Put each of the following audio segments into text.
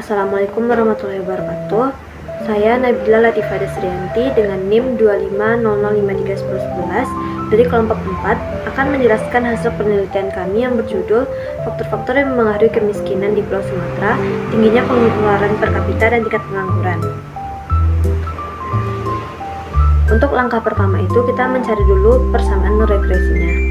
Assalamualaikum warahmatullahi wabarakatuh. Saya Nabila Latifah Desrianti dengan NIM 250053111 dari kelompok 4 akan menjelaskan hasil penelitian kami yang berjudul faktor-faktor yang mempengaruhi kemiskinan di Pulau Sumatera, tingginya pengeluaran per kapita dan tingkat pengangguran. Untuk langkah pertama itu kita mencari dulu persamaan regresinya.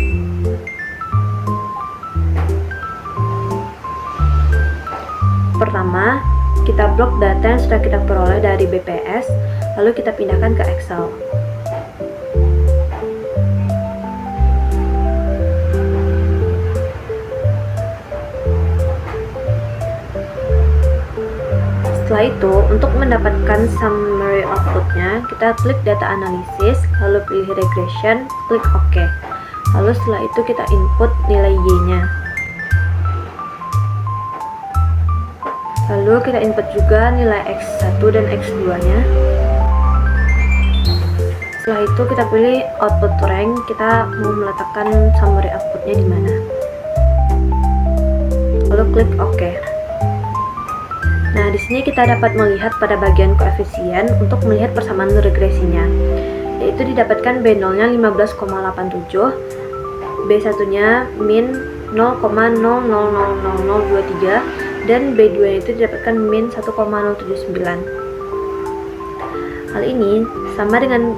Pertama, kita blok data yang sudah kita peroleh dari BPS, lalu kita pindahkan ke Excel. Setelah itu, untuk mendapatkan summary outputnya, kita klik data analisis, lalu pilih regression, klik OK. Lalu setelah itu kita input nilai Y-nya. Lalu kita input juga nilai X1 dan X2-nya. Setelah itu kita pilih output rank, kita mau meletakkan summary outputnya di mana. Lalu klik OK. Nah, di sini kita dapat melihat pada bagian koefisien untuk melihat persamaan regresinya, yaitu didapatkan B0-nya 15,87, B1-nya min 0,000023, dan B2 itu didapatkan min 1,079. Hal ini sama dengan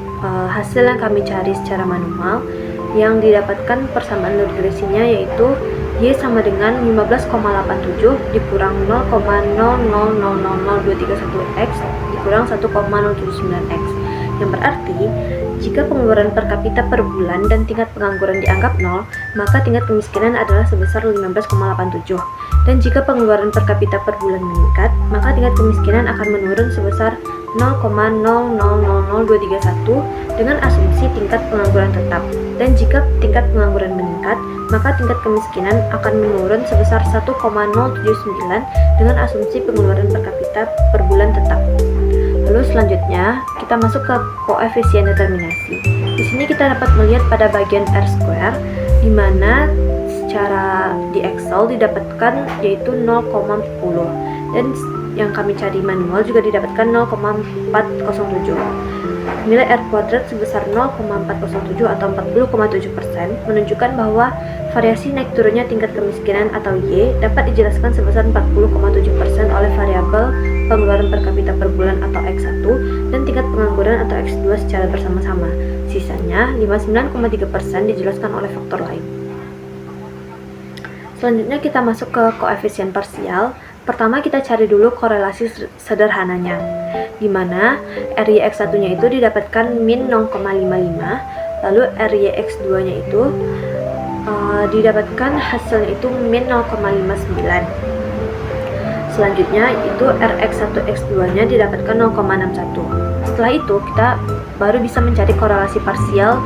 hasil yang kami cari secara manual, yang didapatkan persamaan regresinya yaitu Y sama dengan 15,87 dikurang 0,00000231X dikurang 1,079X, yang berarti jika pengeluaran per kapita per bulan dan tingkat pengangguran dianggap 0, maka tingkat kemiskinan adalah sebesar 15,87. Dan jika pengeluaran per kapita per bulan meningkat, maka tingkat kemiskinan akan menurun sebesar 0,000231 dengan asumsi tingkat pengangguran tetap. Dan jika tingkat pengangguran meningkat, maka tingkat kemiskinan akan menurun sebesar 1,079 dengan asumsi pengeluaran per kapita per bulan tetap. Lalu selanjutnya, kita masuk ke koefisien determinasi. Di sini kita dapat melihat pada bagian R-square, di mana secara di Excel didapatkan yaitu 0,10, dan yang kami cari manual juga didapatkan 0,407. Nilai R kuadrat sebesar 0,407 atau 40,7% menunjukkan bahwa variasi naik turunnya tingkat kemiskinan atau Y dapat dijelaskan sebesar 40,7% oleh variabel pengeluaran per kapita per bulan atau X1 dan tingkat pengangguran atau X2 secara bersama-sama. Sisanya 59,3% dijelaskan oleh faktor lain. Selanjutnya kita masuk ke koefisien parsial. Pertama kita cari dulu korelasi sederhananya, di mana RYX1-nya itu didapatkan min 0,55, lalu RYX2-nya itu didapatkan hasilnya itu min 0,59. Selanjutnya itu RX1X2-nya didapatkan 0,61. Setelah itu kita baru bisa mencari korelasi parsial,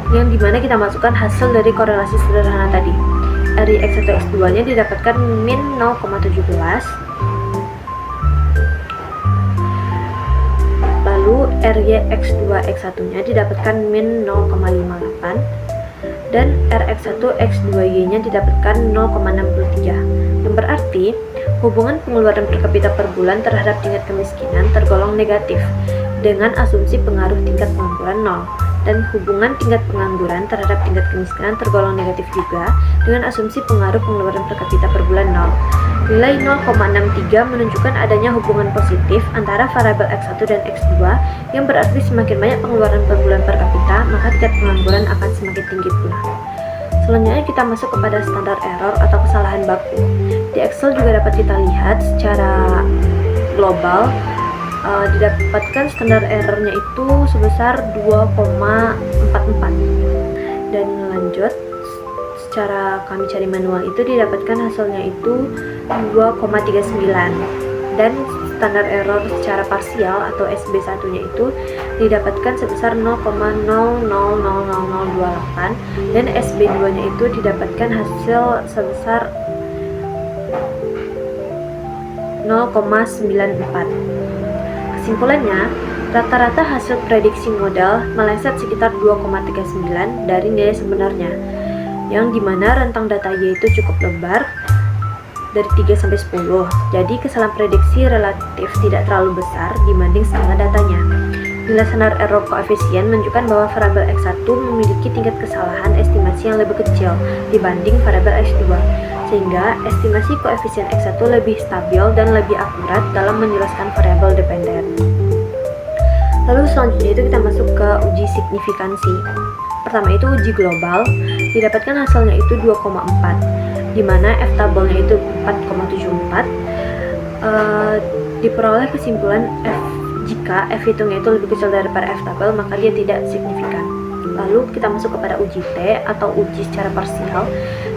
yang dimana kita masukkan hasil dari korelasi sederhana tadi. RYX1X2-nya didapatkan min 0,17, lalu RYX2X1-nya didapatkan min 0,58, dan RX1X2Y-nya didapatkan 0,63, yang berarti hubungan pengeluaran per kapita per bulan terhadap tingkat kemiskinan tergolong negatif dengan asumsi pengaruh tingkat pengangguran 0. Dan hubungan tingkat pengangguran terhadap tingkat kemiskinan tergolong negatif juga dengan asumsi pengaruh pengeluaran per kapita per bulan 0. Nilai 0,63 menunjukkan adanya hubungan positif antara variabel X1 dan X2, yang berarti semakin banyak pengeluaran per bulan per kapita, maka tingkat pengangguran akan semakin tinggi pula. Selanjutnya kita masuk kepada standar error atau kesalahan baku. Di Excel juga dapat kita lihat secara global didapatkan standar errornya itu sebesar 2,44, dan lanjut secara kami cari manual itu didapatkan hasilnya itu 2,39, dan standar error secara parsial atau SB1-nya itu didapatkan sebesar 0,000028, dan SB2-nya itu didapatkan hasil sebesar 0,94. Kesimpulannya, rata-rata hasil prediksi modal meleset sekitar 2,39 dari nilai sebenarnya, yang dimana rentang data Y itu cukup lebar dari 3 sampai 10. Jadi kesalahan prediksi relatif tidak terlalu besar dibanding skala datanya. Nilai standar error koefisien menunjukkan bahwa variabel X1 memiliki tingkat kesalahan estimasi yang lebih kecil dibanding variabel X2, sehingga estimasi koefisien X1 lebih stabil dan lebih akurat dalam menjelaskan variabel dependen. Lalu selanjutnya itu kita masuk ke uji signifikansi. Pertama itu uji global, didapatkan hasilnya itu 2,4, di mana F tabelnya itu 4,74. Diperoleh kesimpulan jika F hitungnya itu lebih kecil daripada F tabel, maka dia tidak signifikan. Lalu kita masuk kepada uji T atau uji secara parsial.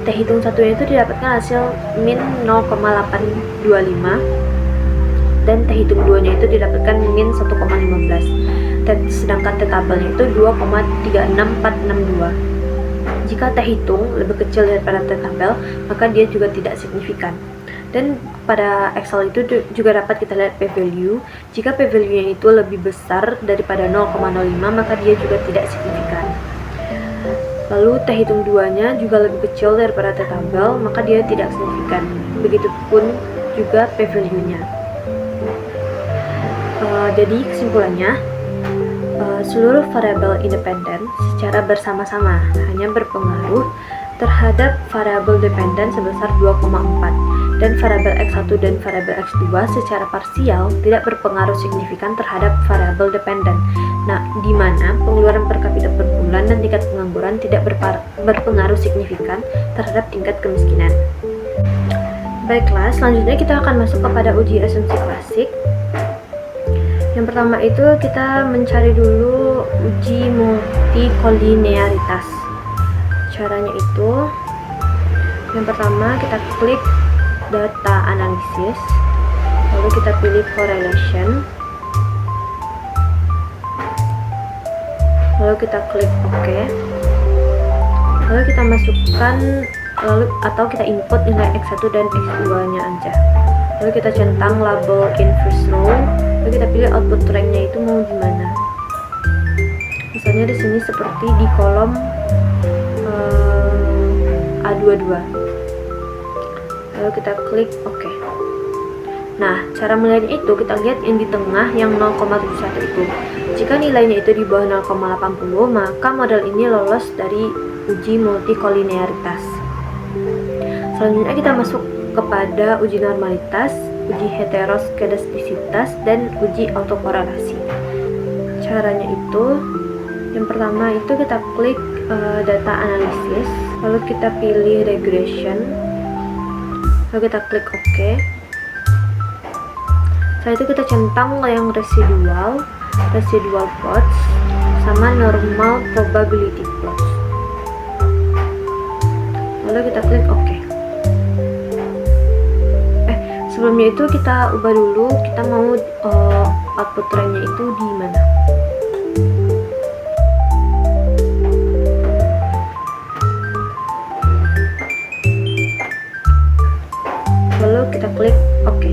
T hitung satunya itu didapatkan hasil min 0,825 dan T hitung 2-nya itu didapatkan min 1,15. Sedangkan T tabelnya itu 2,36462. Jika T hitung lebih kecil daripada T tabel, maka dia juga tidak signifikan. Dan pada Excel itu juga dapat kita lihat p-value. Jika p-value-nya itu lebih besar daripada 0,05, maka dia juga tidak signifikan. Lalu T hitung 2-nya juga lebih kecil daripada T tabel, maka dia tidak signifikan. Begitupun juga p-value-nya. Jadi kesimpulannya, seluruh variabel independen secara bersama-sama hanya berpengaruh terhadap variabel dependen sebesar 2,4, dan variabel X1 dan variabel X2 secara parsial tidak berpengaruh signifikan terhadap variabel dependen. Nah, di mana pengeluaran per kapita per bulan dan tingkat pengangguran tidak berpengaruh signifikan terhadap tingkat kemiskinan. Baiklah, selanjutnya kita akan masuk kepada uji asumsi klasik. Yang pertama itu kita mencari dulu uji multikolinearitas. Caranya itu, yang pertama kita klik data analisis, lalu kita pilih correlation, lalu kita klik OK, lalu kita masukkan atau kita input nilai X1 dan X2 nya aja, lalu kita centang label inverse row, lalu kita pilih output rank-nya itu mau gimana. Misalnya di sini seperti di kolom A22. Lalu kita klik OK. Nah, cara menilainya itu kita lihat yang di tengah yang 0,71 itu. Jika nilainya itu di bawah 0,80, maka model ini lolos dari uji multikolinearitas. Selanjutnya kita masuk kepada uji normalitas, uji heteroskedastisitas, dan uji autokorelasi. Caranya itu, yang pertama itu kita klik data analisis, lalu kita pilih regression, lalu kita klik OK. Setelah itu kita centang yang residual plots sama normal probability plots, lalu kita klik OK. Sebelumnya itu kita ubah dulu, kita mau output rank-nya itu di mana. Lalu kita klik OK.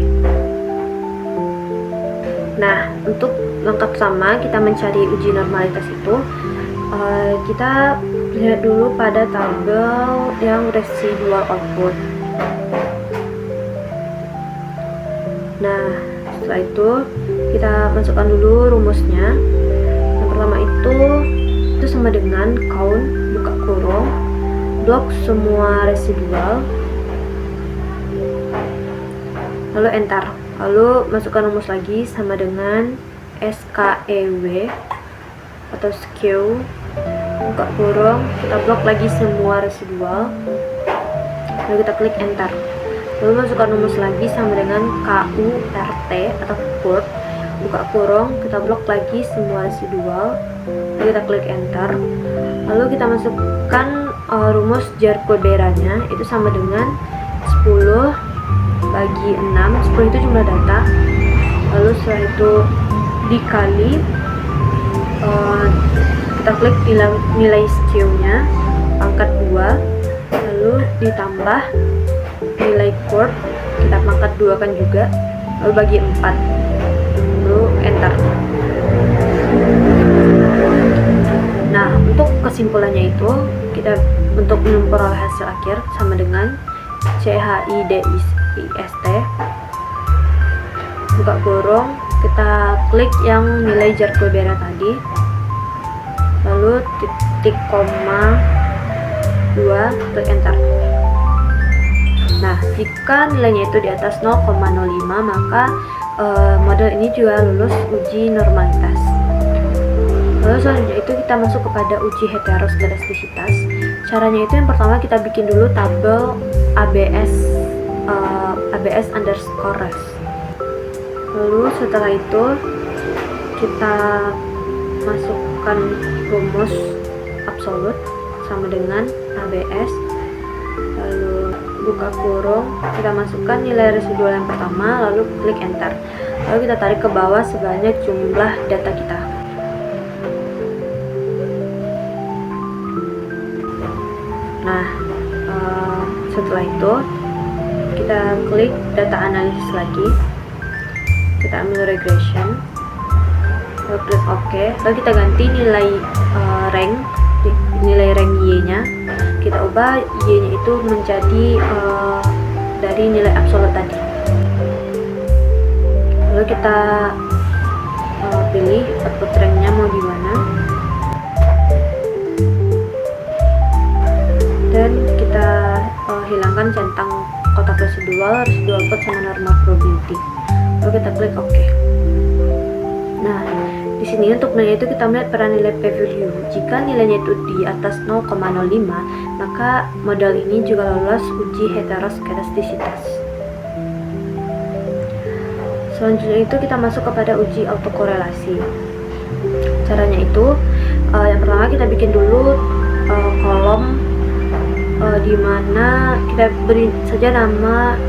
Nah, untuk langkah pertama kita mencari uji normalitas itu, kita lihat dulu pada tabel yang residual output. Nah, setelah itu kita masukkan dulu rumusnya. Yang pertama itu sama dengan count buka kurung blok semua residual, lalu enter. Lalu masukkan rumus lagi sama dengan SKEW atau skew buka kurung, kita blok lagi semua residual, lalu kita klik enter. Lalu masukkan rumus lagi sama dengan KURT atau Kurt buka kurung, kita blok lagi semua residual, lalu kita klik enter. Lalu kita masukkan rumus Jarko-Deranya itu sama dengan 10 bagi 6, 10 itu jumlah data, lalu setelah itu dikali kita klik nilai skew-nya pangkat 2, lalu ditambah nilai chord, kita pangkat 2 kan juga, lalu bagi 4, lalu enter. Nah, untuk kesimpulannya itu kita untuk memperoleh hasil akhir sama dengan CHIDIC IST, buka kurung, kita klik yang nilai Jar-Goubert tadi, lalu titik koma 2, klik enter. Nah, jika nilainya itu di atas 0,05 maka model ini juga lulus uji normalitas. Lalu selanjutnya itu kita masuk kepada uji heteroskedastisitas. Caranya itu yang pertama kita bikin dulu tabel ABS underscore res. Lalu setelah itu kita masukkan rumus absolut sama dengan ABS, lalu buka kurung, kita masukkan nilai residual yang pertama, lalu klik enter. Lalu kita tarik ke bawah sebanyak jumlah data kita. Nah, setelah itu kita klik data analisis lagi, kita ambil regression, lalu klik OK, lalu kita ganti nilai rank Y-nya, kita ubah Y-nya itu menjadi dari nilai absolut tadi. Lalu kita pilih output ranknya mau di mana, dan kita hilangkan centang kotak residual output sama normal probability. Lalu kita klik OK. Nah, di sini untuk nilai itu kita melihat peran nilai p-value. Jika nilainya itu di atas 0,05, maka model ini juga lolos uji heteroskedastisitas. Selanjutnya itu kita masuk kepada uji autokorelasi. Caranya itu yang pertama kita bikin dulu kolom di mana kita beri saja nama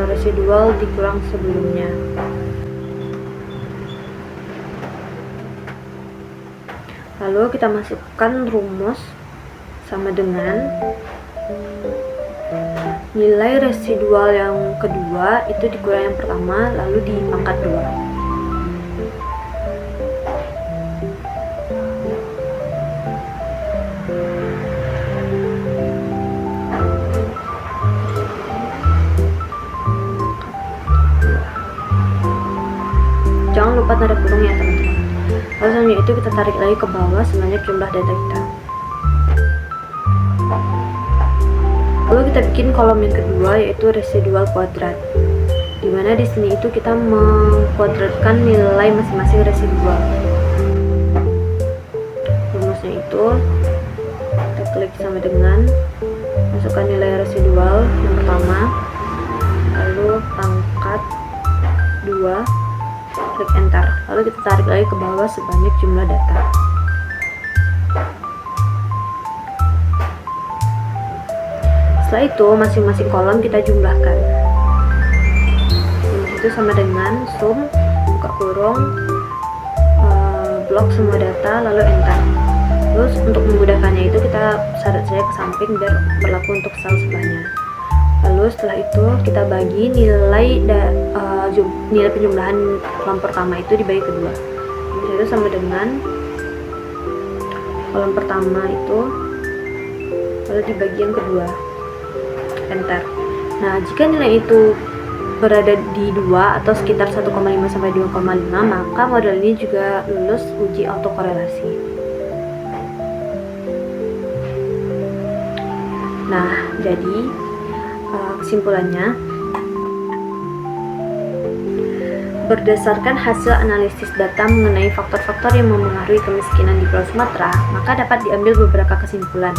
residual dikurang sebelumnya. Lalu kita masukkan rumus sama dengan nilai residual yang kedua itu dikurang yang pertama, lalu dipangkat 2. Jangan lupa tanda kurungnya teman-teman. Lalu selanjutnya itu kita tarik lagi ke bawah sebanyak jumlah data kita. Lalu kita bikin kolom yang kedua yaitu residual kuadrat. Dimana di sini itu kita mengkuadratkan nilai masing-masing residual. Rumusnya itu kita klik sama dengan masukkan nilai residual yang pertama, lalu pangkat 2, klik enter. Lalu kita tarik lagi ke bawah sebanyak jumlah data. Setelah itu masing-masing kolom kita jumlahkan. Rumus itu sama dengan sum, buka kurung, blok semua data, lalu enter. Terus untuk memudahkannya itu kita seret saja ke samping biar berlaku untuk sel sebelahnya. Lalu setelah itu kita bagi nilai penjumlahan kolom pertama itu dibagi kedua. Itu sama dengan kolom pertama itu lalu dibagi yang kedua, enter. Nah, jika nilai itu berada di 2 atau sekitar 1,5 sampai 2,5, maka model ini juga lulus uji autokorelasi. Nah, jadi kesimpulannya, berdasarkan hasil analisis data mengenai faktor-faktor yang memengaruhi kemiskinan di Pulau Sumatera, maka dapat diambil beberapa kesimpulan.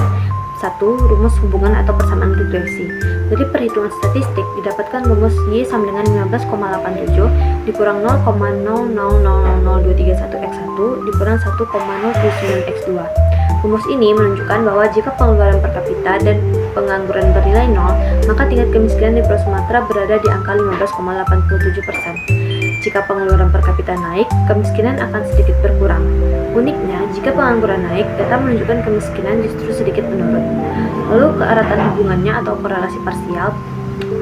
1. Rumus hubungan atau persamaan regresi. Dari perhitungan statistik didapatkan rumus Y sama dengan 15,87 dikurang 0,00000231x1 dikurang 1,079x2. Rumus ini menunjukkan bahwa jika pengeluaran per kapita dan pengangguran bernilai 0, maka tingkat kemiskinan di Pulau Sumatera berada di angka 15,87%. Jika pengeluaran per kapita naik, kemiskinan akan sedikit berkurang. Uniknya, jika pengangguran naik, data menunjukkan kemiskinan justru sedikit menurun. Lalu keeratan hubungannya atau korelasi parsial.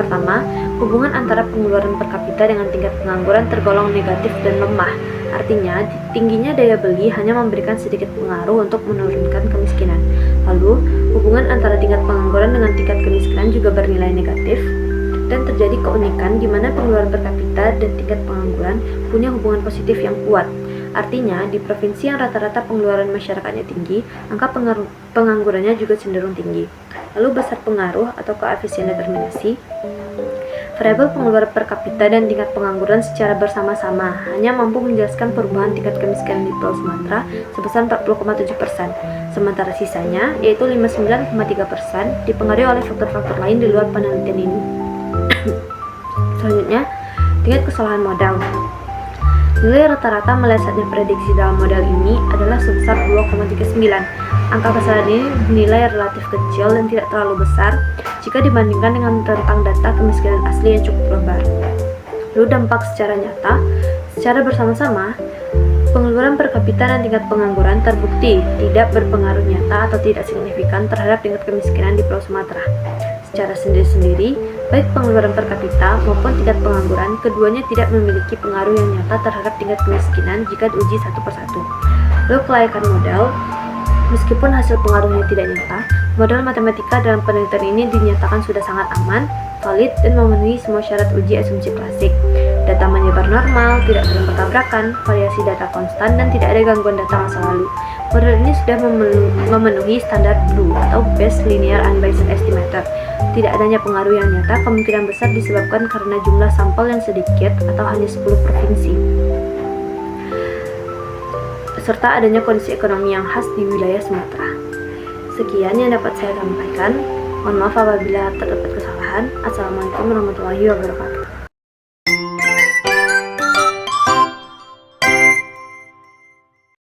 Pertama, hubungan antara pengeluaran per kapita dengan tingkat pengangguran tergolong negatif dan lemah. Artinya, tingginya daya beli hanya memberikan sedikit pengaruh untuk menurunkan kemiskinan. Lalu, hubungan antara tingkat pengangguran dengan tingkat kemiskinan juga bernilai negatif. dan terjadi keunikan di mana pengeluaran per kapita dan tingkat pengangguran punya hubungan positif yang kuat. Artinya, di provinsi yang rata-rata pengeluaran masyarakatnya tinggi, angka penganggurannya juga cenderung tinggi. Lalu besar pengaruh atau koefisien determinasi. Variabel pengeluaran per kapita dan tingkat pengangguran secara bersama-sama hanya mampu menjelaskan perubahan tingkat kemiskinan di Pulau Sumatera sebesar 40,7%, sementara sisanya, yaitu 59,3%, dipengaruhi oleh faktor-faktor lain di luar penelitian ini. Selanjutnya, tingkat kesalahan modal. Nilai rata-rata melesetnya prediksi dalam model ini adalah sebesar 2,39. Angka kesalahan ini dinilai relatif kecil dan tidak terlalu besar jika dibandingkan dengan rentang data kemiskinan asli yang cukup lebar. Lalu dampak secara nyata, secara bersama-sama, pengeluaran per kapita dan tingkat pengangguran terbukti tidak berpengaruh nyata atau tidak signifikan terhadap tingkat kemiskinan di Pulau Sumatera. Secara sendiri-sendiri, baik pengeluaran per kapita maupun tingkat pengangguran, keduanya tidak memiliki pengaruh yang nyata terhadap tingkat kemiskinan jika diuji satu persatu. Lalu kelayakan modal, meskipun hasil pengaruhnya tidak nyata, modal matematika dalam penelitian ini dinyatakan sudah sangat aman, valid, dan memenuhi semua syarat uji asumsi klasik. Data menyebar normal, tidak saling bertabrakan, variasi data konstan, dan tidak ada gangguan data masa lalu. Model ini sudah memenuhi standar BLEU atau Best Linear Unbiased Estimator. Tidak adanya pengaruh yang nyata kemungkinan besar disebabkan karena jumlah sampel yang sedikit atau hanya 10 provinsi, serta adanya kondisi ekonomi yang khas di wilayah Sumatera. Sekian yang dapat saya sampaikan. Mohon maaf apabila terdapat kesalahan. Assalamualaikum warahmatullahi wabarakatuh.